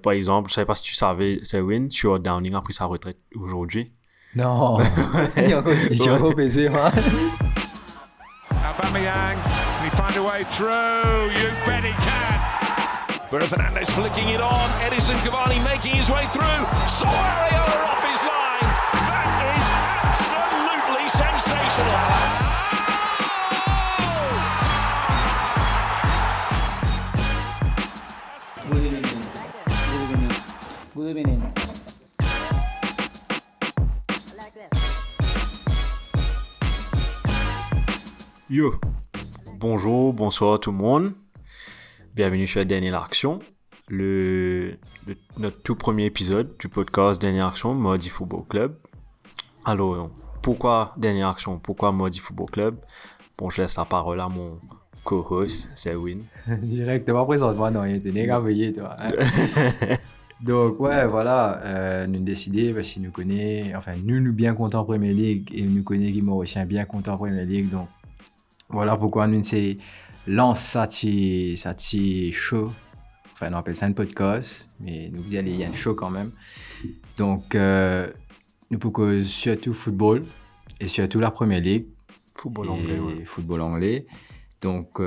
par exemple, je savais pas si tu savais, Selwyn, Stuart Downing a pris sa retraite aujourd'hui. Non, il a encore baisé, hein. Aubameyang, can he find a way through? You bet he can. Bruno Fernandes flicking it on. Edison Cavani making his way through. Soares off his line. That is absolutely sensational. Good evening. Yo, bonjour, bonsoir tout le monde. Bienvenue sur Dernière Action, notre tout premier épisode du podcast Dernière Action, Mardi Football Club. Alors, pourquoi Dernière Action? Pourquoi Mardi Football Club? Bon, je laisse la parole à mon co-host, Selwyn. Directement présente-moi, non, il était négavé, toi. Hein? Donc, ouais, voilà, nous décider, parce qu'il nous connaît, enfin, nous bien contents en Premier League, et nous connaît Guy Mauricien bien content en Premier League, donc, voilà pourquoi nous s'est lancé ça show, enfin, on appelle ça un podcast, mais nous disons, il y a un show quand même. Donc, nous pouvons surtout football, et surtout la Premier League. Football anglais, ouais. Football anglais. Donc,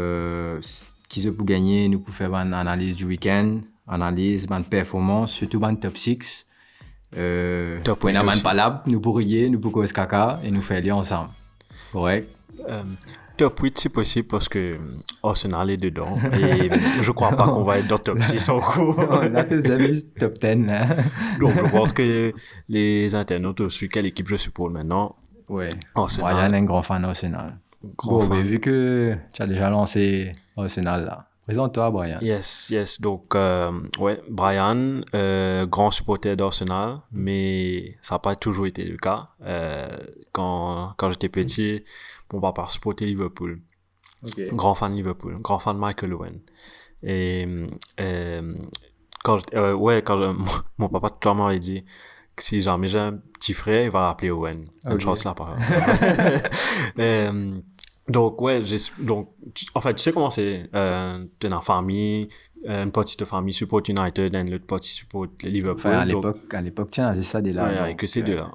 qui se peut gagner, nous pouvons faire une analyse du week-end, analyse, une performance, surtout une top 6. Top 8 aussi. Pas là, nous pouvons rier, nous pouvons causer caca et nous faire lire ensemble. Correct? Top 8 c'est possible parce que Arsenal est dedans et je crois pas qu'on va être dans top 6 en cours. Là, tu as mis top 10. Là. Donc je pense que les internautes ont su quelle équipe je supporte maintenant. Ouais. Arsenal. Brian est un grand fan d'Arsenal. Grand fan. Mais vu que tu as déjà lancé Arsenal là, présente-toi Brian. Yes. Donc, ouais, Brian, grand supporter d'Arsenal, mais ça n'a pas toujours été le cas. Quand j'étais petit, mon papa supportait Liverpool. Okay. Grand fan de Liverpool, grand fan de Michael Owen. Et mon papa tout le temps m'avait dit que si jamais j'ai un petit frère, il va l'appeler Owen. Une chance là, par exemple. Donc, ouais, en fait, tu sais comment c'est, t'es dans la famille, une petite famille support United, et l'autre petite support Liverpool. Enfin, à l'époque, tiens, c'est ça, des là. Ouais, avec que ces deux-là.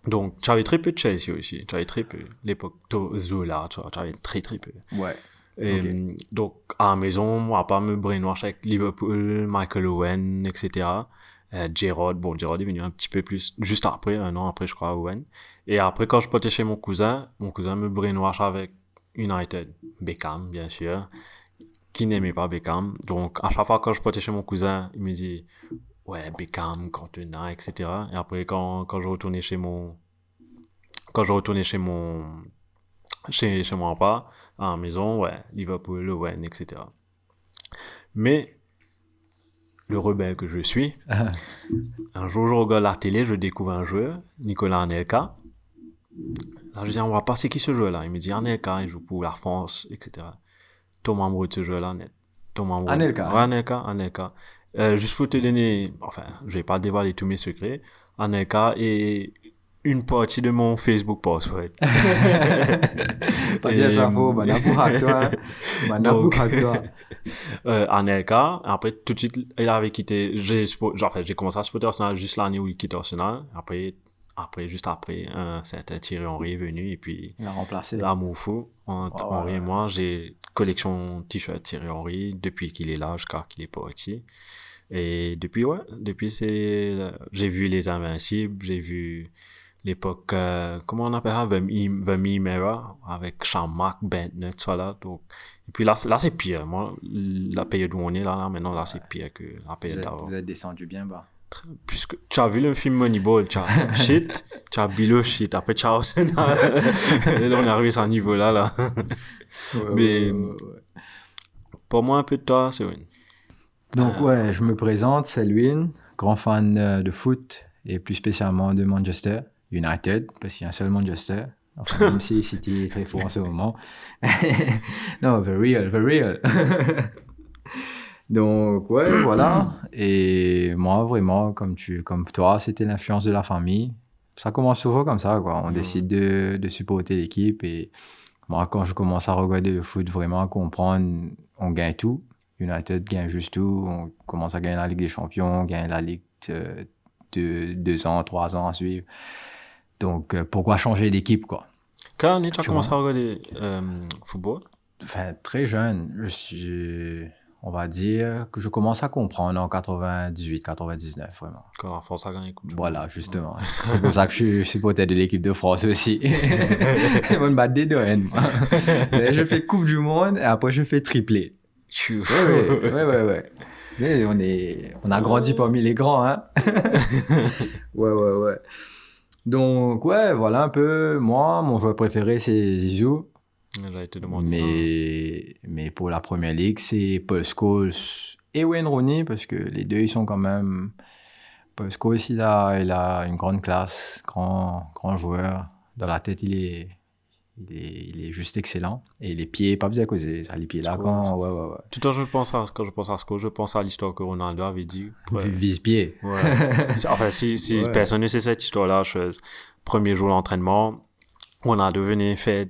Donc, tu avais très peu de Chelsea aussi. Tu avais très peu. L'époque Zola, tu avais très peu. Ouais. Et, donc, à la maison, moi, à part me brainwash avec Liverpool, Michael Owen, etc. Gerrard est venu un petit peu plus, juste après, un an après, je crois, Owen. Et après, quand je partais chez mon cousin me brainwash avec United. Beckham, bien sûr, qui n'aimait pas Beckham. Donc, à chaque fois quand je partais chez mon cousin, il me dit, ouais, Beckham, Cantona, etc. Et après, quand je retournais chez mon papa, à la maison, ouais, Liverpool, Owen, etc. Mais, le rebelle que je suis, un jour, je regarde la télé, je découvre un joueur, Nicolas Anelka. Là, je dis, on va passer qui ce joueur-là? Il me dit, Anelka, il joue pour la France, etc. Tombe amoureux de ce joueur-là, net. Anelka. Ouais, Anelka. Juste pour te donner, enfin, je vais pas dévoiler tous mes secrets. Anelka est une partie de mon Facebook password. Pas dire ça faux, toi. Anelka, après, tout de suite, il avait quitté, j'ai commencé à supporter Arsenal juste l'année où il quitte Arsenal. Juste après, un certain Thierry Henry est venu et puis il a remplacé. L'amour fou entre Henry et moi. J'ai collection t-shirt Thierry Henry depuis qu'il est là jusqu'à qu'il est parti. Et depuis j'ai vu les Invincibles, j'ai vu l'époque, comment on appelle ça, The Meme Era, avec Jean-Marc Bentner, tout ça là. Donc, et puis là c'est pire. Moi, la période où on est là maintenant, là, c'est pire que la période d'avant. Vous êtes descendu bien bas. Puisque tu as vu le film Moneyball, tu as shit, tu as below shit, après tu as Arsenal. Et là, on est arrivé à ce niveau-là. Mais, pour moi, un peu de toi, c'est Win. Donc, ouais, je me présente, Selwyn, grand fan de foot et plus spécialement de Manchester United, parce qu'il y a un seul Manchester. Enfin, même si City est très fort en ce moment. Non, the real. Donc, ouais, voilà. Et moi, vraiment, comme toi, c'était l'influence de la famille. Ça commence souvent comme ça, quoi. On décide de supporter l'équipe. Et moi, quand je commence à regarder le foot, vraiment, à comprendre, on gagne tout. United gagne juste tout. On commence à gagner la Ligue des Champions, gagne la Ligue de 2 ans, 3 ans à suivre. Donc, pourquoi changer d'équipe, quoi? Quand tu as commencé à regarder football? Enfin, très jeune. On va dire que je commence à comprendre en 98, 99, vraiment. Quand la France a gagné Coupe du Monde. Voilà, justement. C'est pour ça que je suis supporter de l'équipe de France aussi. Moi, je bats des deux. Je fais Coupe du Monde et après, je fais triplé. Ouais. Mais on a grandi parmi les grands, hein. Ouais. Donc, ouais, voilà un peu. Moi, mon joueur préféré, c'est Zizou. J'avais été demandé mais pour la Première Ligue, c'est Paul Scholes et Wayne Rooney, parce que les deux, ils sont quand même... Paul Scholes, il a une grande classe, grand joueur. Dans la tête, il est juste excellent. Et les pieds, pas besoin de causer. Ça, les pieds là, quand... Ouais. Tout le temps, quand je pense à Scholes, je pense à l'histoire que Ronaldo avait dit. Vise-pied. Ouais. Enfin, si ouais. Personne ne sait cette histoire-là, premier jour d'entraînement, Ronaldo venait faire...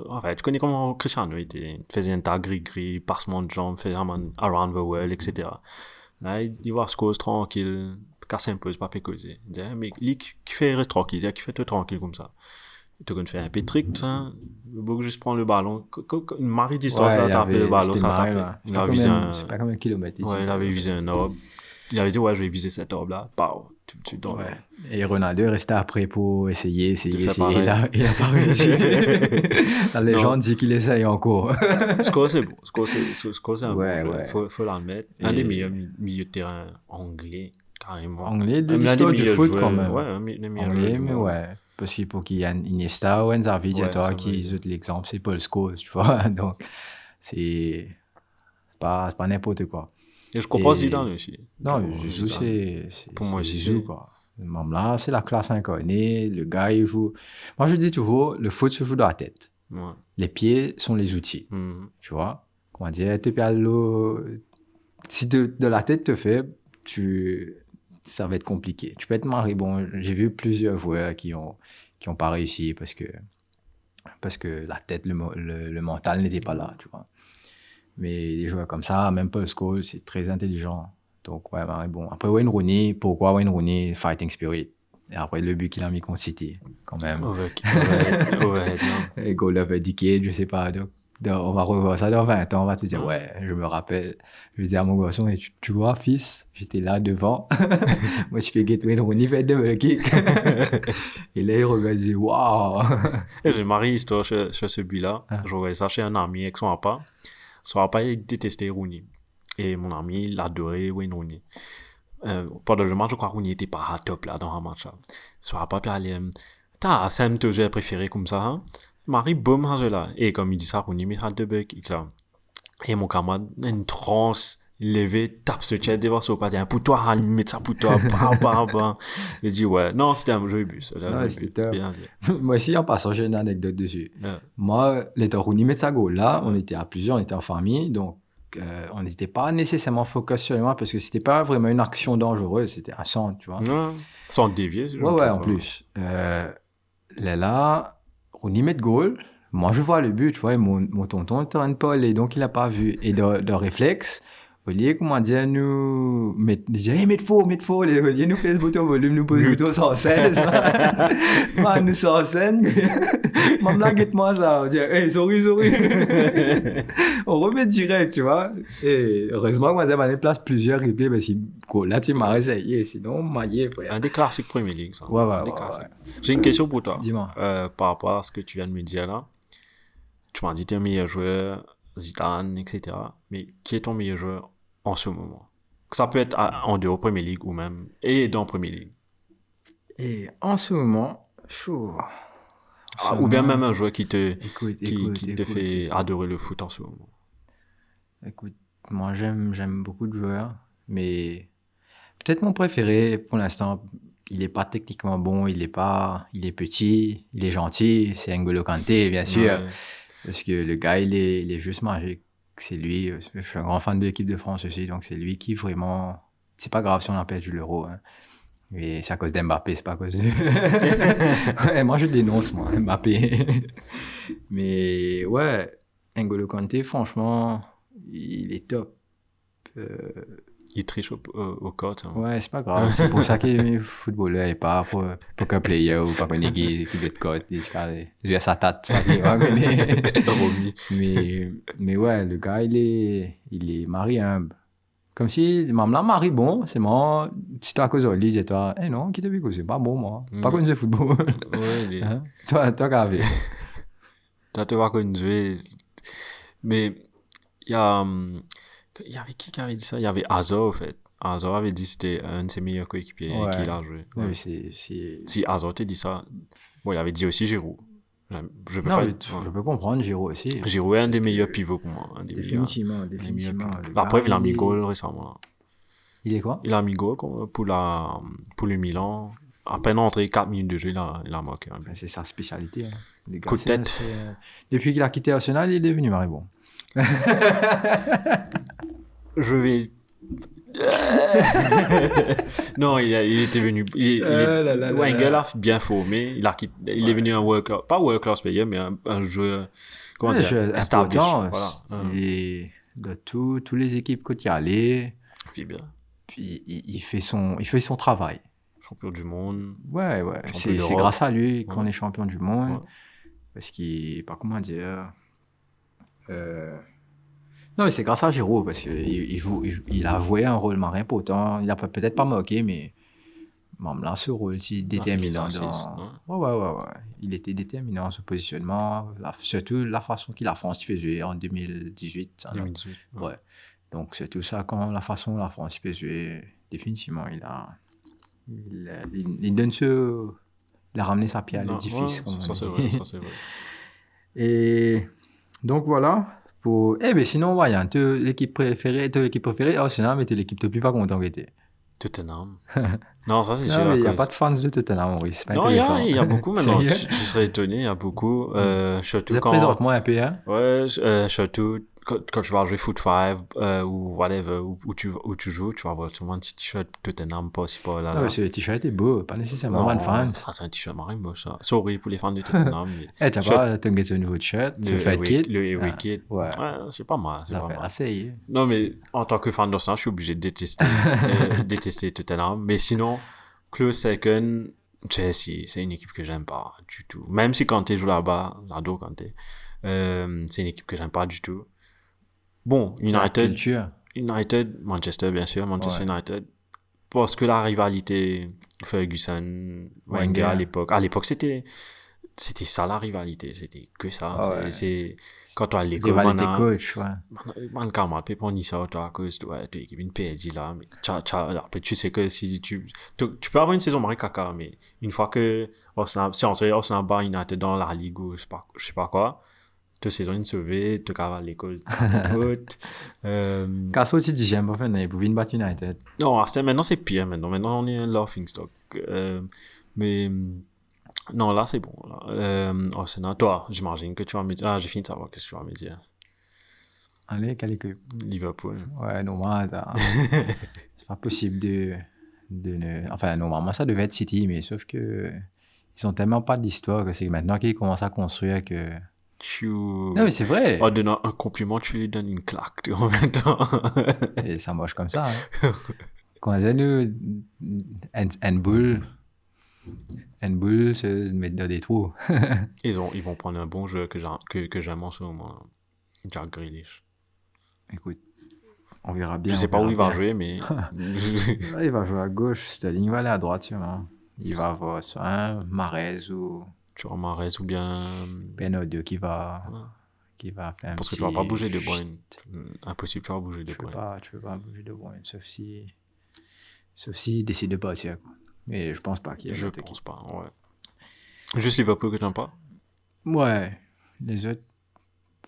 Enfin, tu connais comment Cristiano était. Il faisait un tas gris, passement de jambes, faisait un around the world, etc. Là, il voit Scholes tranquille, casser un peu, c'est pas fait causer. Il dit, mais lui qui fait reste tranquille, qui fait tout tranquille comme ça. Il te connaît faire un peu de trick, ça. Il faut juste prendre le ballon. Une marée d'histoire, ça a tapé le ballon, ça a tapé. Il avait visé un... C'est pas comme un kilomètre ici. Ouais, il avait visé un orbe. Il avait dit, ouais, je vais viser cet orbe-là. Pow, tu donnes. Ouais. Et Ronaldo est resté après pour essayer. Il a pas réussi. La légende dit qu'il essaye encore. Scholes, c'est bon. Scholes, c'est un bon joueur. Faut l'admettre. Un des meilleurs milieux de terrain anglais, carrément. Anglais de l'histoire du foot, quand même. Ouais, un des meilleurs joueurs. Mais ouais. Parce qu'il faut qu'il y ait Iniesta ou Xavi, qui est l'exemple, c'est Paul Scholes, tu vois. Donc, c'est pas n'importe quoi. Et je comprends Zidane aussi. Non, Zizou, c'est pour moi, Zizou, quoi. Même là, c'est la classe incarnée. Le gars, il joue... Moi, je dis toujours, le foot se joue dans la tête. Ouais. Les pieds sont les outils. Tu vois? Comment dire? Si de la tête te fait, ça va être compliqué. Tu peux être marré. Bon, j'ai vu plusieurs joueurs qui ont pas réussi parce que la tête, le mental n'était pas là, tu vois. Mais les joueurs comme ça, même Paul Scholes, c'est très intelligent. Donc, ouais, bon. Après, Wayne Rooney, pourquoi Wayne Rooney? Fighting spirit. Et après, le but qu'il a mis contre City, quand même. Ouais. Goal of a decade, je sais pas. Donc, on va revoir ça dans 20 ans, on va te dire, ouais, je me rappelle. Je disais à mon garçon, tu vois, fils, j'étais là devant. Moi, je fais get Wayne Rooney, fait double kick. Et là, il regarde, il dit, waouh. J'ai marre l'histoire sur ce but-là. Je regardais ça chez un ami avec son papa. Son papa, il détestait Rooney. Et mon ami, il adorait Wayne Rooney. Pendant le match, je crois que Rooney n'était pas top là dans un match. Son papa, puis il dit, t'as Sam, te joueur préféré comme ça, hein? Marie, boum, là. Et comme il dit ça, Rooney met ça double kick là. Et mon camarade, une transe, levé, tape ce chest devant son papa, dit, pour toi, il met ça pour toi, bam. Il dit, ouais, non, c'était un joli but. C'était top. Moi aussi, en passant, j'ai une anecdote dessus. Moi, les Rooney met sa goal là, on était à plusieurs, on était en famille, donc on n'était pas nécessairement focus sur moi parce que c'était pas vraiment une action dangereuse, c'était un centre, tu vois. Sans dévier. Ouais, en plus. Là, Rooney met goal. Moi, je vois le but, tu vois, et mon tonton est en train de parler, donc il n'a pas vu. Et de réflexe, Olivier, comment dire, il dit, mets faux, Olivier nous fait ce bouton volume, nous pose le bouton 116. Nous 116. Maman, guette-moi ça. On dit, hey, sorry. On remet direct, tu vois. Et heureusement, moi, j'avais place plusieurs replays, parce que là, tu m'as essayé, sinon, maillé, frère. Un des classiques Premier League, ça. Ouais. J'ai une question pour toi. Dis-moi. Par rapport à ce que tu viens de me dire là. Tu m'as dit, t'es un meilleur joueur, Zidane, etc. Mais qui est ton meilleur joueur en ce moment? Ça peut être en dehors Premier League ou même et dans Premier League. Et en ce moment, ou bien même un joueur qui te fait adorer le foot en ce moment. Écoute, moi j'aime beaucoup de joueurs, mais peut-être mon préféré pour l'instant, il est pas techniquement bon, il est petit, il est gentil, c'est N'Golo Kanté bien sûr, parce que le gars il est juste magique. C'est lui, je suis un grand fan de l'équipe de France aussi, donc c'est lui qui vraiment... C'est pas grave si on a perdu l'Euro, hein. Et c'est à cause d'Mbappé, c'est pas à cause de... Ouais, moi je dénonce, Mbappé. Mais ouais, N'Golo Kanté, franchement, il est top. Il triche au code. Hein. Ouais, c'est pas grave. C'est pour ça que les footballeurs et pas pour qu'un player ou pas qu'on ait qui fait de code. Il a sa tête. Mais ouais, le gars, il est marié humble. Comme si, même là, mari bon, c'est moi, si toi à cause de lui, dis toi, eh non, qui t'a vu que c'est pas bon, moi. Pas connu le football. Ouais, il est... Hein? Toi, qu'avec. Toi, tu vas connu. Mais, il y avait qui avait dit ça? Il y avait Hazard, en fait. Hazard avait dit que c'était un de ses meilleurs coéquipiers qu'il a joué. Ouais. Si Hazard t'a dit ça, bon, il avait dit aussi Giroud. Je peux comprendre, Giroud aussi. Giroud est un des meilleurs pivots pour moi. Définitivement. Après, il a mis goal récemment. Il est quoi? Il a mis goal pour le Milan. À peine entré 4 minutes de jeu, il a marqué. C'est sa spécialité. Hein. Coup de tête. Depuis qu'il a quitté Arsenal, il est devenu maribond. Je vais... Non, il était venu. Wenger a bien formé. Il est venu un world class, pas world class player, mais un joueur, comment dire, established. Voilà. De tous les équipes que tu y allais. Puis il fait son travail. Champion du monde. Ouais. C'est grâce à lui qu'on est champion du monde. Ouais. Parce qu'il, pas comment dire. Non, mais c'est grâce à Giroud, parce qu'il a joué un rôle marin important. Il a peut-être pas marqué, mais même là, ce rôle, c'est déterminant. Ouais. Il était déterminant dans ce positionnement, surtout la façon qu'il la France peut jouer en 2018. Ouais. Donc, c'est tout ça, quand la façon la France peut jouer, définitivement, il donne ce... Il a ramené sa pierre à l'édifice. Ouais, ça, c'est vrai. Et donc, voilà. Sinon, il y a l'équipe préférée, Arsenal, mais l'équipe de plus pas content que t'es. Tottenham. Non, ça c'est sûr. Il n'y a pas de fans de Tottenham, Maurice. C'est pas non, intéressant. Il y a beaucoup maintenant. Tu serais étonné, il y a beaucoup. Surtout quand... Présente-moi un peu, hein. Ouais, surtout quand tu vas jouer Foot 5 ou whatever, où tu joues, tu vas avoir souvent un petit t-shirt Tottenham pas là. Non, mais ce t-shirt est beau, pas nécessairement un fan. C'est un t-shirt marrant moche, ça. Sorry pour les fans de Tottenham. Tu n'as pas ton nouveau t-shirt, tu fais kit. Le away kit. Ouais, c'est pas mal. C'est pas mal. Assez. Non, mais en tant que fan d'Arsenal, je suis obligé de détester Tottenham. Mais sinon, close second, Chelsea, c'est une équipe que j'aime pas du tout. Même si Kanté joue là-bas, j'adore Kanté. C'est une équipe que j'aime pas du tout. Bon, United, Manchester, bien sûr, Manchester United. Parce que la rivalité Ferguson, Wenger à l'époque, c'était ça la rivalité, c'était que ça. C'est quand tu as l'école, rivalité coach, man, comment tu peux dire ça, toi, à cause de l'équipe, une PSG là, mais après, tu sais que si tu peux avoir une saison marée caca, mais une fois que Arsenal bat United dans la Ligue ou je sais pas quoi, toute saison une sauvée, tu vas à l'école. Casso, tu dis j'aime pas faire, mais pour venir battre United. Non, maintenant c'est pire, maintenant on est un laughing stock. Mais non, là c'est bon. Arsenal, toi, j'imagine que tu vas me dire. Ah, j'ai fini de savoir qu'est-ce que tu vas me dire. Allez, quelle équipe? Liverpool. Ouais, normalement, c'est pas possible de Enfin, normalement, ça devait être City, mais sauf que ils ont tellement pas d'histoire que c'est maintenant qu'ils commencent à construire que. Non, mais c'est vrai. En donnant un compliment, tu lui donnes une claque en même temps. Et ça marche comme ça. Hein. Quand nous, Handball se mettent dans des trous. Ils vont prendre un bon jeu que j'aime en ce moment. Jack Grealish. Écoute, on verra bien. Je sais pas où il va jouer, mais. Là, il va jouer à gauche, Sterling va aller à droite, sûrement. Il va avoir soit un Mahrez ou. Tu vois Mahrez ou bien Bernardo qui va faire un parce que tu vas pas bouger De Bruyne. Impossible, tu vas bouger De Bruyne. Tu peux pas bouger De Bruyne, sauf si il décide de partir, quoi. Mais je pense pas qu'il y ait. Je pense pas, ouais. Juste Liverpool que j'aime pas. Ouais, les autres.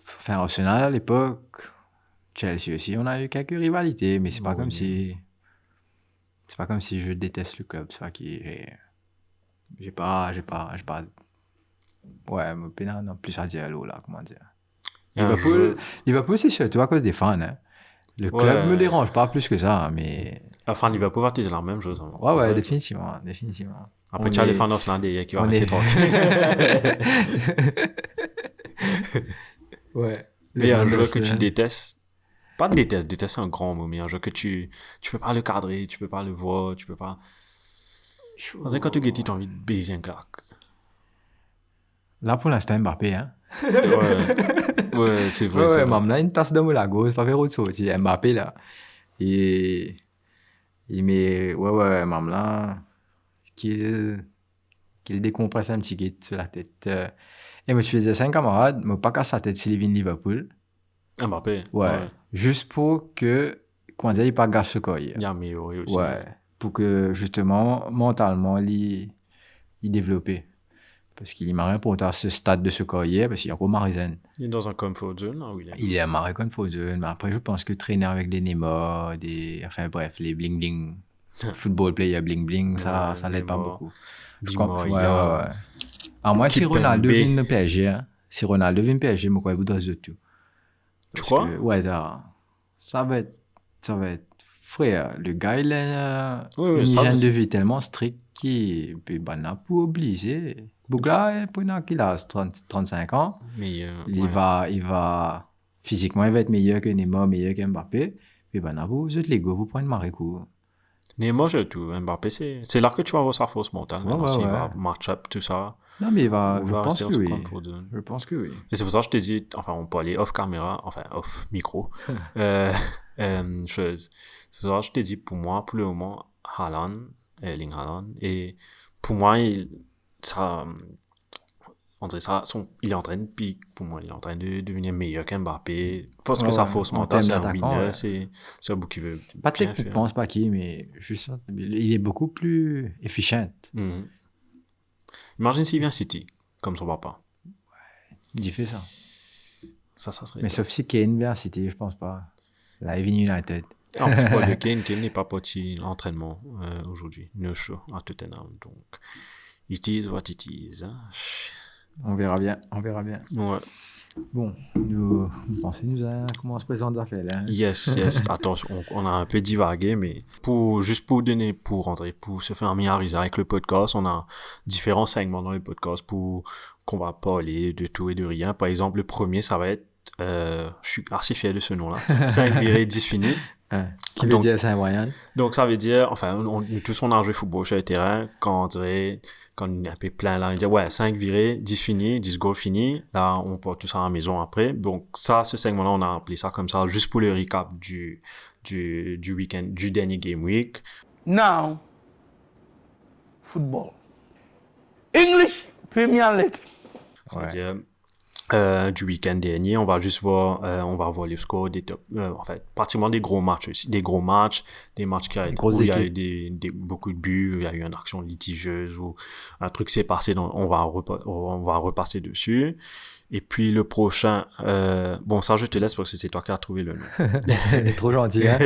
Enfin, Arsenal à l'époque, Chelsea aussi, on a eu quelques rivalités, mais c'est pas comme si je déteste le club, c'est pas qui j'ai pas ouais, mais pénal, non, plus à dire là, comment dire. Liverpool, c'est surtout à cause des fans, hein. Le club me dérange pas plus que ça, mais. Enfin, Liverpool va utiliser la même chose. Hein. Ouais, définitivement. Après, tu as les fans d'Arsenal qui vont rester tranquilles. Ouais. Mais il y a un joueur que tu détestes. Pas déteste, c'est un grand mot, mais un jeu que tu peux pas le cadrer, tu peux pas le voir, tu peux pas... On dirait quand tu guettes, tu as envie de baiser un claque. Là, pour l'instant, Mbappé, hein. Ouais, c'est vrai. Ouais, même là, une tasse de moulago, c'est pas faire autre chose. Mbappé, là. Il met, même là, qu'il décompresse un petit peu sur la tête. Et moi, je faisais ça, un camarade, mais pas casse sa tête s'il vient de Liverpool. Mbappé. Ouais. Juste pour que, comment dire, il pas gâche ce corps. Il a amélioré aussi. Ouais. Pour que, justement, mentalement, il développe. Parce qu'il est marré pour à ce stade de ce carrière, parce qu'il est encore Marizen. Il est dans un comfort zone, là, où il est. Il est marré comfort zone, mais après, je pense que traîner avec des Neymar, enfin bref, les bling-bling, football player bling-bling, ça l'aide pas beaucoup. Ouais. Alors moi, si Ronaldo vient de PSG, si Ronaldo vient de PSG, moi, je voudrais de tout. Tu crois? Ouais, ça va être, frère, le gars, il a une hygiène de vie tellement stricte qu'il peut pas pour obliger. Bougla, pendant qu'il a 35 ans, il va physiquement, il va être meilleur que Neymar, meilleur que Mbappé. Puis vous êtes les gars, vous prenez Marécou. Neymar, je tout. Mbappé, c'est là que tu vas avoir sa force mentale. S'il va match-up, tout ça. Non, mais je pense que oui. Je pense que oui. Et c'est pour ça que je t'ai dit, enfin, on peut aller off caméra, enfin, off micro. Chose. C'est pour ça que je t'ai dit, pour moi, pour le moment, Erling Haaland, et pour moi, il est en train de pique, pour moi, il est en train de devenir meilleur qu'Mbappé, parce que sa force mentale, c'est un winner, c'est un bout qui veut. Pas très, je pense pas qui, mais juste, il est beaucoup plus efficient. Imagine s'il vient City, comme son papa. Ouais, il fait ça. Ça serait. Mais sauf si Kane vient City, je pense pas. Là, il vient United. En plus, pas de Kane n'est pas parti l'entraînement aujourd'hui. No show à Tottenham. Donc, it is what it is. Hein. On verra bien. Ouais. Bon, nous pensons comment on se présente l'affaire là. Yes. Attention, on a un peu divagué, mais pour se familiariser avec le podcast, on a différents segments dans le podcast qu'on va parler de tout et de rien. Par exemple, le premier, ça va être, je suis archi fier de ce nom-là, 5 virés, 10 finis. Qui veut dire Saint-Brian. Donc ça veut dire, enfin, nous tous on a joué football sur le terrain, quand on est un peu plein là, on dit ouais, 5 virés, 10 finis, 10 goals finis, là on part tout ça à la maison après. Donc ça, ce segment-là, on a appelé ça comme ça, juste pour le recap du week-end, du dernier game week. Now, football. English Premier League. Ça veut dire du week-end dernier, on va voir le score des top, en fait, pratiquement des gros matchs aussi, des matchs où il y a eu beaucoup de buts, il y a eu une action litigieuse ou un truc s'est passé, donc on va repasser dessus. Et puis le prochain, bon ça je te laisse parce que c'est toi qui as trouvé le nom. Trop gentil, hein.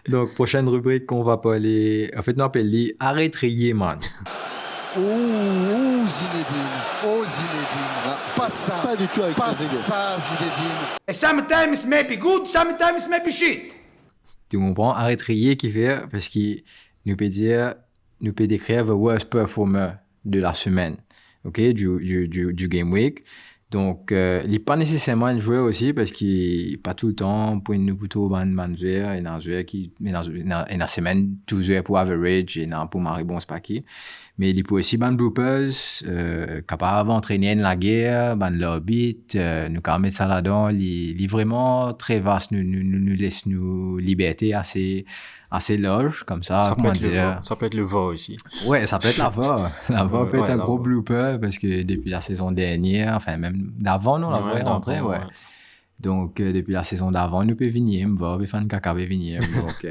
Donc prochaine rubrique qu'on va parler, en fait on appelle les arrêtriers, man. Zinedine, pas ça. Pas du tout avec pas ça, Zinedine. Sometimes maybe good, sometimes maybe shit. Tu comprends? Arrêtrier qui fait, parce qu'il nous peut décrire the worst performer de la semaine, ok, du game week. Donc, il n'est pas nécessairement un joueur aussi parce qu'il n'est pas tout le temps pour une plutôt bonne joueur. Il y a un joueur qui, il y a une semaine, tout joueur pour average et non pour marrer bon, c'est pas qui. Mais il peut aussi ban bloopers, capable d'entraîner la guerre, ban l'orbite, nous mettre ça là-dedans. Il est vraiment très vaste, nous laisse nous liberté assez large, comme ça. Ça peut être le VAR aussi. Ouais, ça peut être la VAR. La VAR peut être un gros blooper parce que depuis la saison dernière, enfin même d'avant, non, la VAR après, ouais. Donc, depuis la saison d'avant, nous peut venir, VAR, faire un caca, venir. Donc,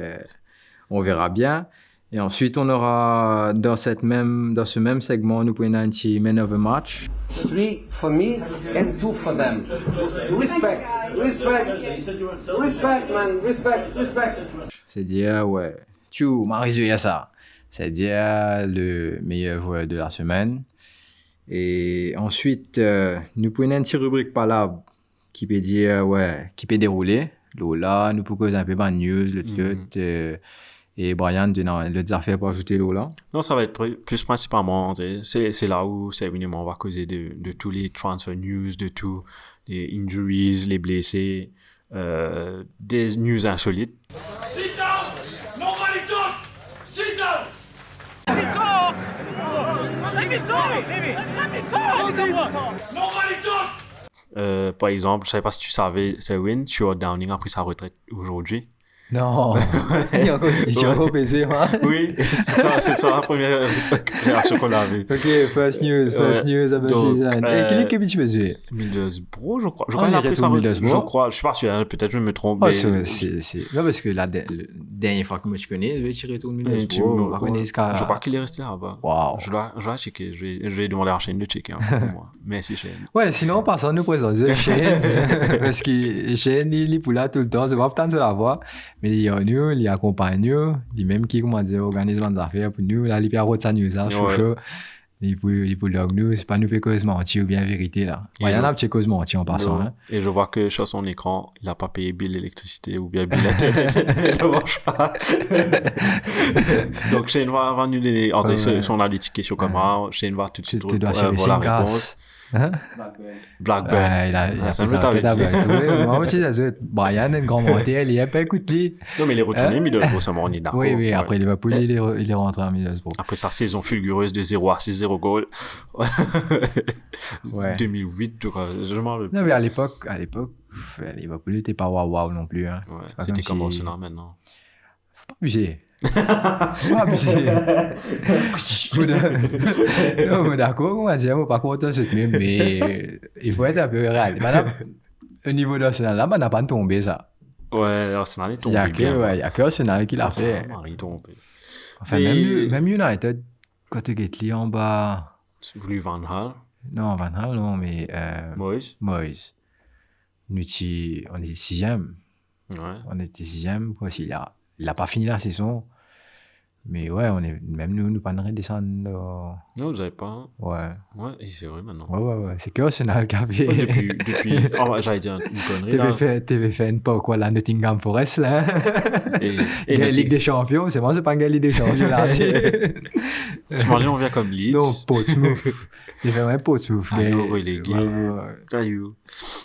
on verra bien. Et ensuite, on aura, dans ce même segment, nous prenons un petit man of the match. 3 for me and 2 for them. Respect, man, respect. C'est-à-dire, ouais, ça. C'est-à-dire le meilleur joueur de la semaine. Et ensuite, nous prenons une petite rubrique par là qui peut dire, ouais, qui peut dérouler. Là, nous pouvons causer un peu de news, le truc. Et Brian, tu as d'autres affaires pour ajouter là? Non, ça va être plus principalement, c'est là où c'est évidemment on va causer de tous les transfer news, de tout, les injuries, les blessés, des news insolites. Sit down! Nobody talk! Sit down! Nobody talk! Par exemple, je sais pas si tu savais, Selwyn, Stuart Downing a pris sa retraite aujourd'hui. Non. Il a encore baisé, moi. Oui, c'est ça la première réaction qu'on a vue. Ok, first news about donc, season. Quelle équipe tu faisais? Middlesbrough, je crois. Je Ah, crois qu'il a il pris sa retourne retraite. Middlesbrough. Je crois, je suis pas sûr, hein, peut-être je me trompe. Oh, mais c'est... Non, parce que la dernière fois que moi je connais, je vais tirer tout le Middlesbrough. Je crois qu'il est resté là-bas. Wow. Je dois checker. Je vais demander à Shane de checker pour moi. Merci, Shane. Ouais, sinon, passons nous présenter Shane. Parce que Shane, il est pour là tout le temps. C'est pas tant de la voix. Mais il y a nous, il accompagne nous. Il même qui, comment dire, organise les affaires pour nous. Là, il peut avoir sa news, hein, chaud. Il peut log nous. C'est pas nous qui cause mentir ou bien vérité, là. Il y en a qui cause mentir en passant, hein. Et je vois que sur son écran, il a pas payé bill l'électricité ou bien bill la tête. Donc, Shane va nous donner, si on a des tickets sur comment, Shane va tout de suite voir la réponse. Hein? Blackburn. Il a ça me t'avait dit. Moi, je disais, Brian, un grand menteur, il a pas écouté. Non, mais il est retourné Middlesbrough, ça on est d'accord. Oui, après Liverpool, il est rentré à Middlesbrough. Après sa saison fulgureuse de 0-6, 0 goal. 2008, je m'en rappelle. Non, mais à l'époque, Liverpool n'était pas waouh non plus. Hein. Ouais, c'était comme Arsenal maintenant. Faut pas abuser. Faut pas abuser. Non, mais d'accord, on va dire, moi, par contre, c'est même, mais il faut être un peu réel. Maintenant, au niveau d'Arsenal, là, on n'a pas tombé, ça. Ouais, Arsenal est tombé. Il y a que Arsenal qui l'a fait. Il est tombé. Enfin, même United, quand tu es en bas. C'est voulu Van Gaal. Non, Van Gaal, non, mais. Moyes. On était sixième. Ouais. On était sixième, quoi, il a pas fini la saison. Mais ouais, même nous pas descendre. Non, vous avez pas. Ouais. Ouais, et c'est vrai maintenant. Ouais. C'est que Arsenal qui avait. Depuis, j'allais dire une connerie là. TV fait une pas quoi, la Nottingham Forest là. Et la Ligue des Champions, c'est moi, c'est pas une Ligue des Champions là. T'imagines, on vient comme Leeds. Non, Portsmouth. Il fait même Portsmouth. Relégué.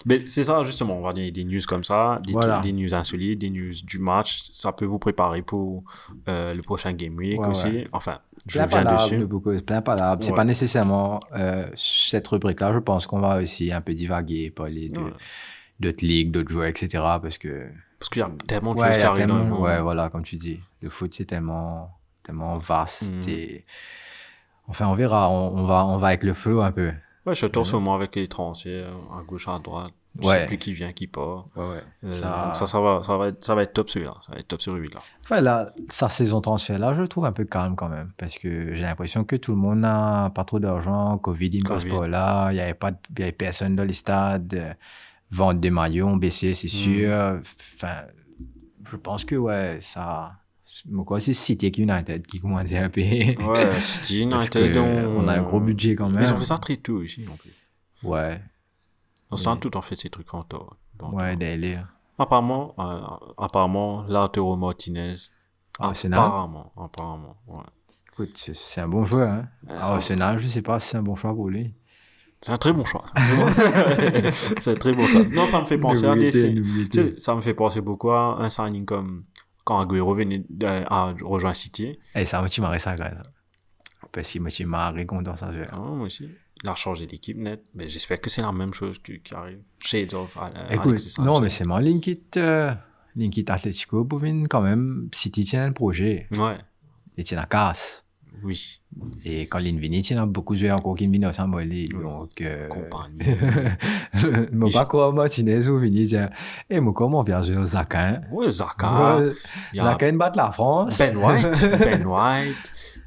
Mais c'est ça, justement, on va donner des news comme ça, des news insolites, des news du match. Ça peut vous préparer pour le prochain Game Week aussi. Ouais. Enfin, je viens dessus. Plein palabres. C'est pas nécessairement cette rubrique-là. Je pense qu'on va aussi un peu divaguer, parler d'autres ligues, d'autres joueurs, etc. Parce qu'il y a tellement de choses qui arrivent dans le monde. Ouais, voilà, comme tu dis. Le foot, c'est tellement vaste. Et... Enfin, on verra. On va avec le flow un peu. Ouais, je torse au moins avec les transferts, à gauche, à droite. Je sais plus qui vient, qui part. Donc ça va être top celui-là. Ça va être top celui-là. Enfin, là, sa saison transfert, là, je le trouve un peu calme quand même. Parce que j'ai l'impression que tout le monde n'a pas trop d'argent. Covid, il ne passe pas là. Il n'y avait personne dans les stades. Vente des maillots ont baissé, c'est sûr. Enfin, je pense que, ça... C'est City et United qui commencent à payer. Ouais, City, United, on a un gros budget quand même. Mais ils ont fait ça très tôt ici, non plus. Ouais. On s'en tout en fait ces trucs en tort. Ouais, délire. Apparemment, Lautaro Martinez. Apparemment, ouais. Écoute, c'est un bon choix, hein. Arsenal, je sais pas si c'est un bon choix pour lui. C'est un très bon choix. C'est un très bon choix. Non, ça me fait penser ça me fait penser beaucoup à un signing comme quand Agüero venait à rejoindre City. Et ça m'a marré ça, grâce. Parce que moi, je marré content ça. Moi aussi. Il a changé d'équipe net. Mais j'espère que c'est la même chose qui arrive. Shades of Écoute, non, mais c'est moi, Linkit Atletico pour venir quand même. City tient un projet. Ouais. Et tient la casse. Oui. Et quand l'Invini, il y a beaucoup de joueurs encore qui viennent ensemble. Donc, compagnie. Moi, pas quoi, Martinez ou Vini, dire, moi, comment on vient jouer au Zaka? Ouais, Zaka. Zaka, il bat la France. Ben White.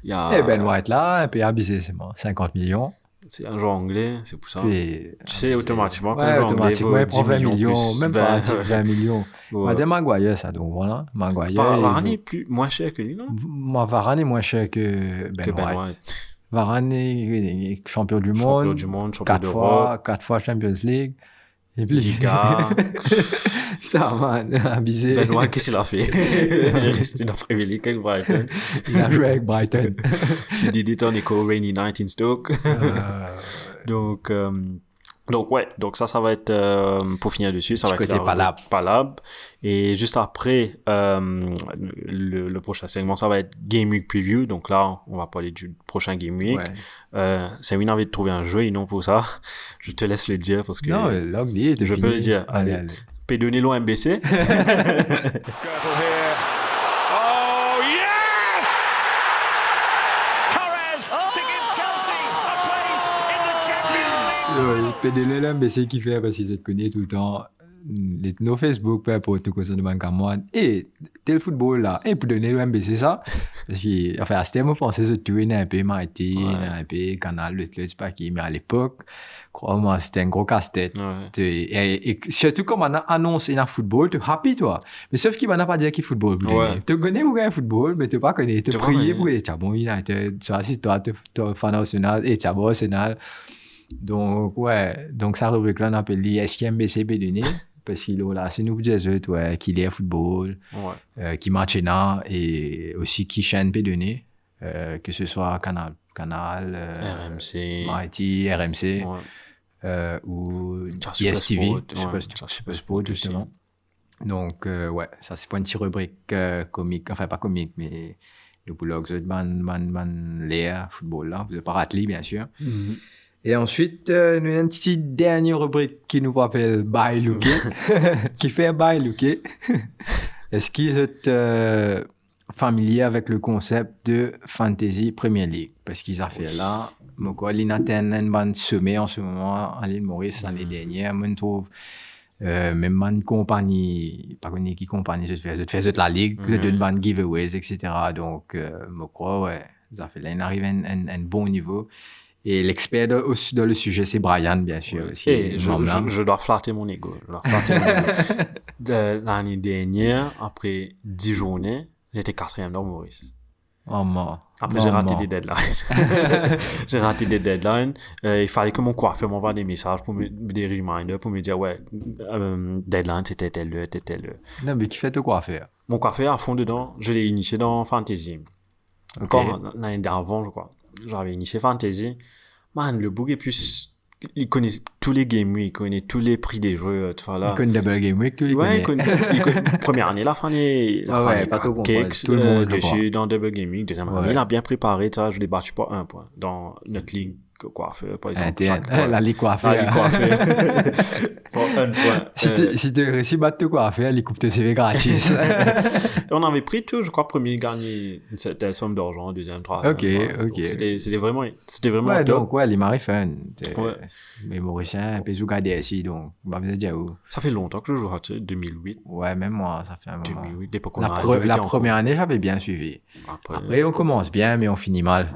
Ben White, là, un peu abusé, c'est moi. 50 millions. C'est un joueur anglais, c'est pour ça. Puis, tu sais, automatiquement, quand un joueur anglais vaut 10 millions plus. Même pas 20 millions. Ouais. On va dire Maguire, ça, donc voilà. Maguire. Varane est moins cher que lui, non? Varane est moins cher que Ben White. Varane est champion du monde. Champion d'Europe. 4 fois Champions League. Et puis, Liga. Ça va, abusé. Ben White, qu'est-ce qu'il a fait? Il est resté dans la Premier League avec Brighton. Il a joué avec Brighton. Il did it on a rainy night in Stoke. Donc, Donc ça va être pour finir dessus, ça Du va être côté Palab. Et juste après le prochain segment, ça va être Game Week Preview. Donc là, on va parler du prochain Game Week. C'est une envie de trouver un jeu et non pour ça. Je te laisse le dire parce que Non, là, je peux le dire. Allez. Pédonello MBC. Skirtle here. Oh, yes! It's Torres to give Chelsea a place in the Champions League. PDL l'MBC qui fait parce qu'ils se connaissent tout le temps. Nos Facebook, peu importe, nous concernons comme moi. Et tel football là, et pour donner l'MBC ça, parce que, enfin, à ce terme, on pensait que tu un peu Marty, un peu Canal, le c'est pas qui, mais à l'époque, crois-moi, c'était un gros casse-tête. Et surtout quand on a annoncé dans le football, tu es happy, toi. Mais sauf qu'il m'a pas dit qu'il football. Tu connais ou un football, mais tu pas connais. Tu prier pour les Chabon United, tu as toi, tu es fan Arsenal, et Chabon Arsenal. Donc, donc ça rubrique là, on appelle l'ISKMBC Bédonné. Parce qu'il là, c'est nous des autres, qui est football, qui match là, et aussi qui chaîne Bédonné, que ce soit Canal, RMC, Mighty, RMC, ou ESTV, Super Sport, justement. Donc, ça c'est pas une petite rubrique comique, enfin pas comique, mais le blog, l'air, football là, vous n'avez pas raté, bien sûr. Et ensuite, nous avons une petite dernière rubrique qui nous appelle By Looké, qui fait By Looké. Est-ce qu'ils sont familiers avec le concept de Fantasy Premier League? Parce qu'ils ont fait là, ils ont atteint un bon sommet en ce moment, à l'île Maurice l'année dernière. Moi, je trouve, même une compagnie, pas une qui compagnie, je fais la ligue, je donne une bonne giveaways, etc. Donc, je crois, ils ont fait là, ils arrivent à un bon niveau. Et l'expert dans le sujet, c'est Brian, bien sûr. Aussi, et je dois flatter mon ego. L'année dernière, après 10 journées, j'étais 4e dans Maurice. Après, j'ai raté des deadlines. Il fallait que mon coiffeur m'envoie des messages, des reminders, pour me dire, deadline, c'était telle heure. Non, mais qui fait ton coiffeur? Mon coiffeur, à fond dedans, je l'ai initié dans Fantasy. Encore l'année d'avant, je crois. J'avais initié Fantasy. Man, le bug est plus... Il connaît tous les Game Week, il connaît tous les prix des jeux, tout ça là. Il connaît Double Game Week, il connaît. Première année, la fin année, Cakes, tout le monde, je suis dans Double Game Week. Deuxième année, il a bien préparé, ça, je l'ai battu pour 1 point. Dans notre ligue coiffeur, par exemple. La ligue coiffeur. Pour 1 point. Si tu réussis à battre ton coiffeur, il coupe tes CV gratis. On avait pris tout, je crois, premier gagné une certaine somme d'argent, deuxième, troisième. Ok. C'était vraiment top. Donc, les Marifans. Mais Mauricien, Pézou gardé ici, donc, bah, vous êtes déjà où? Ça fait longtemps que je joue à 2008. Ouais, même moi, ça fait un moment. 2008, l'époque la première année, j'avais bien suivi. Après, on commence bien, mais on finit mal.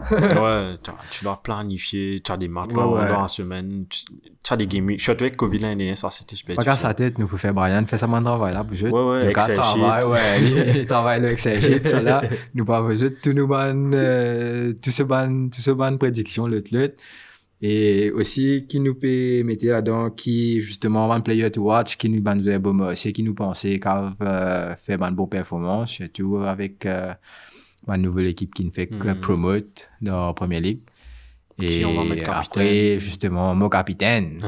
Tu dois planifier, tu as des matchs dans la semaine, tu as des game week. Surtout avec Covid l'année, ça c'était super. Pas qu'à sa tête, nous faut faire Brian, fait ça mon travail là, bouger. Excel sheet. Il travaille le Excel sheet, ça là. Nous pas besoin de tout ce ban prédiction, l'autre. Et aussi, qui nous peut mettre là-dedans, qui, justement, un player to watch, qui nous banne bon, c'est qui nous pensait qu'à faire une bonne performance, surtout avec ma nouvelle équipe qui ne fait que promote dans la Premier League. Et on va mettre après, justement, mon capitaine.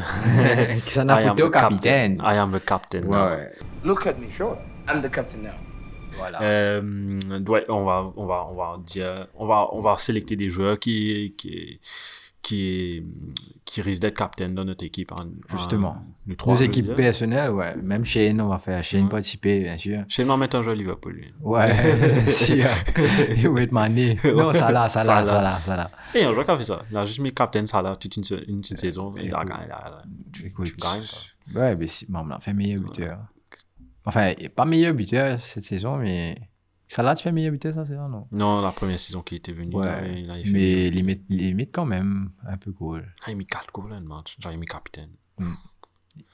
Qui s'en a plutôt capitaine. I am the captain. Ouais. Look at me, sure. I'm the captain now. Voilà. On va sélecter des joueurs qui risquent d'être captain dans notre équipe. Justement. Nos équipes personnelles, ouais. Même Shane, on va faire Shane participer, bien sûr. Shane va mettre un jeu à Liverpool, lui. Ouais. Si, il va être mané. Non, ça là. Et un joueur qui a fait ça. Il a juste mis captain Salah toute une petite saison. Il a gagné. Tu gagnes, quoi. Ouais, mais on a fait meilleur buteur. Enfin, pas meilleur buteur cette saison, mais... Salah, tu fais meilleur buteur cette saison, non? Non, la première saison qu'il était venu. Ouais, mais limite quand même un peu cool. Il a mis 4 goals dans le match. J'ai mis capitaine.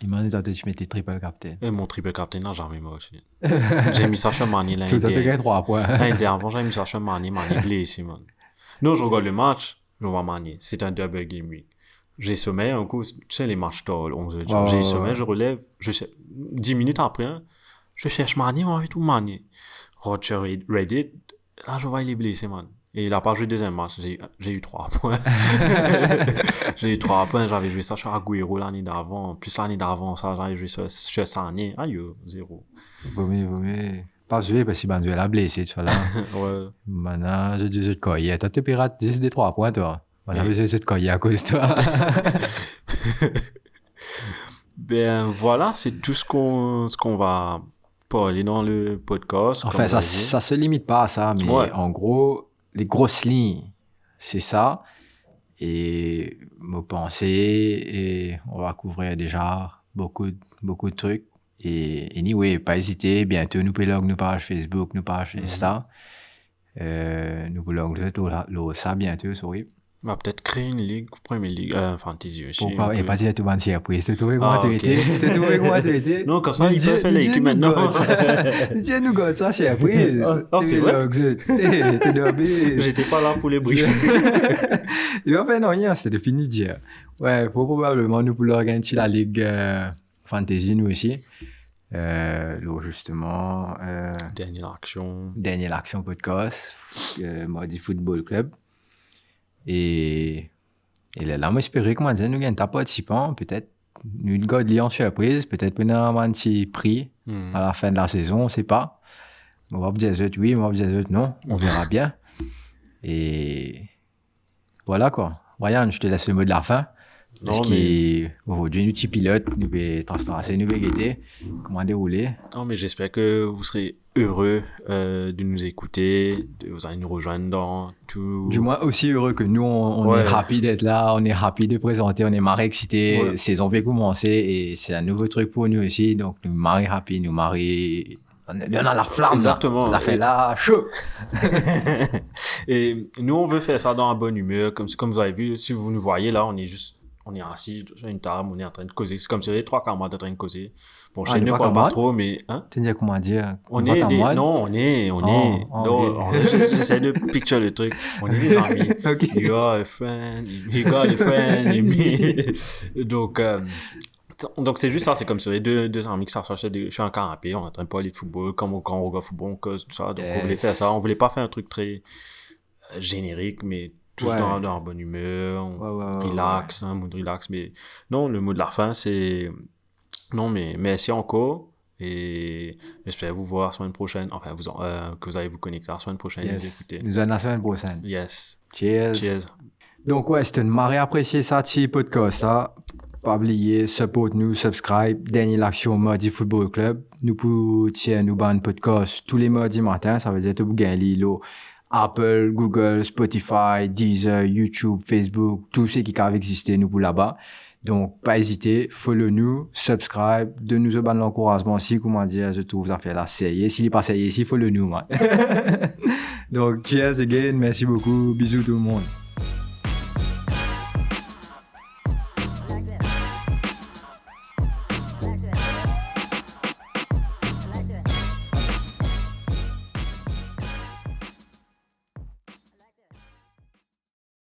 Il m'a dit que tu mettais triple captain. Et mon triple captain, non, j'ai jamais moi aussi. J'ai mis Sacha Mani l'année dernière. Tout à fait 3 points. L'année dernière, j'ai mis Sacha Mani blessé, man. Non, je regarde le match, je vois Mani. C'est un double game week. J'ai sommeil, un coup, tu sais, les matchs tard, 11h. J'ai sommeil, je relève, 10 minutes après, je cherche Mani, moi, et tout Mani. Roger Reddit, là, je vois, il est blessé, man. Et il a pas joué le deuxième match. J'ai eu 3 points. J'ai eu 3 points. J'avais joué ça sur Agüero l'année d'avant. Plus l'année d'avant, ça, j'avais joué ça sur Sané. Aïe, 0. Vaut mieux. Pas jouer parce que Banduel a blessé, tu vois là. Ouais. Maintenant, je te coller. Toi, tu pirates 10 des 3 points, toi. Voilà, je te coller à cause de toi. Ben, voilà, c'est tout ce qu'on va parler dans le podcast. Enfin, ça se limite pas à ça, mais Ouais. en gros, les grosses lignes, c'est ça. Et me penser, et on va couvrir déjà beaucoup de trucs. Et anyway, pas hésiter, bientôt nous pouvons nous page Facebook, nous page Insta. Nous pouvons ça bientôt, sorry. On va peut-être créer une ligue, Premier Ligue, Fantasy aussi. Pourquoi? Et pas dire tout le monde surprise. Tu trouves Ah, comment tu ok. étais? Tu trouves comment tu étais? Non, comme ça, ils peuvent faire l'équipe maintenant. Tiens, nous gars, ça, surprise. Ah, c'est vrai? T'es dormi. J'étais pas là pour les briefer. Il va faire rien, c'était fini de dire. Ouais, faut probablement nous pouvoir organiser la ligue Fantasy, nous aussi. Là, justement, Dernière Action podcast, Mardi Football Club. Et là, moi, j'espérais comment dire, nous gagnons un participant, peut-être, nous gagner en surprise, peut-être pendant un petit prix à la fin de la saison, on ne sait pas. On va vous dire oui, on va vous dire non, on verra bien. Et voilà quoi. Ryan, je te laisse le mot de la fin. Parce qu'aujourd'hui, nous, petits pilotes, nous pouvons tracer, nous pouvons guetter, comment dérouler. Non, mais j'espère que vous serez heureux de nous écouter, de vous allez nous rejoindre dans tout. Du moins aussi heureux que nous, on est ravis d'être là, on est ravis de présenter, on est marre excités. Ouais. Saison va commencer et c'est un nouveau truc pour nous aussi. Donc, nous marre happy, nous marre. On a la flamme. Exactement. Ça fait là chaud. Et nous, on veut faire ça dans la bonne humeur. Comme vous avez vu, si vous nous voyez là, on est assis sur une table, on est en train de causer. C'est comme si les 3 camarades en train de causer. Bon, je sais ne parle pas trop, mais, hein? Tu dis comment dire? On est. J'essaie de picture le truc. On est des amis. Okay. You are a friend, you got a friend in me. Donc c'est juste ça, c'est comme si les deux amis qui s'arrachaient sur un canapé, on est en train de parler de football, comme quand on regarde football, on cause, tout ça. Donc on voulait faire ça. On voulait pas faire un truc très générique, mais tous dans la bonne humeur, on relax, un mood relax. Mais non, le mot de la fin, c'est non, mais merci encore. Et j'espère vous voir la semaine prochaine. Enfin, que vous allez vous connecter la semaine prochaine et nous écouter. Nous allons la semaine prochaine. Yes. Cheers. Donc, ouais, c'était une marée appréciée, ça, petit podcast, ça. Pas oublier, support nous, subscribe, Dernière Action Mardi Football Club. Nous pouvons nous ban podcast tous les mardis matin. Ça veut dire que vous gagnez Lilo, Apple, Google, Spotify, Deezer, YouTube, Facebook, tout ce qui peuvent exister, nous pour là-bas. Donc, pas hésiter, follow nous, subscribe, de nous ban l'encouragement aussi, comment dire, je trouve ça fait la série. S'il n'est pas série ici, follow nous, man. Donc, cheers again, merci beaucoup, bisous tout le monde.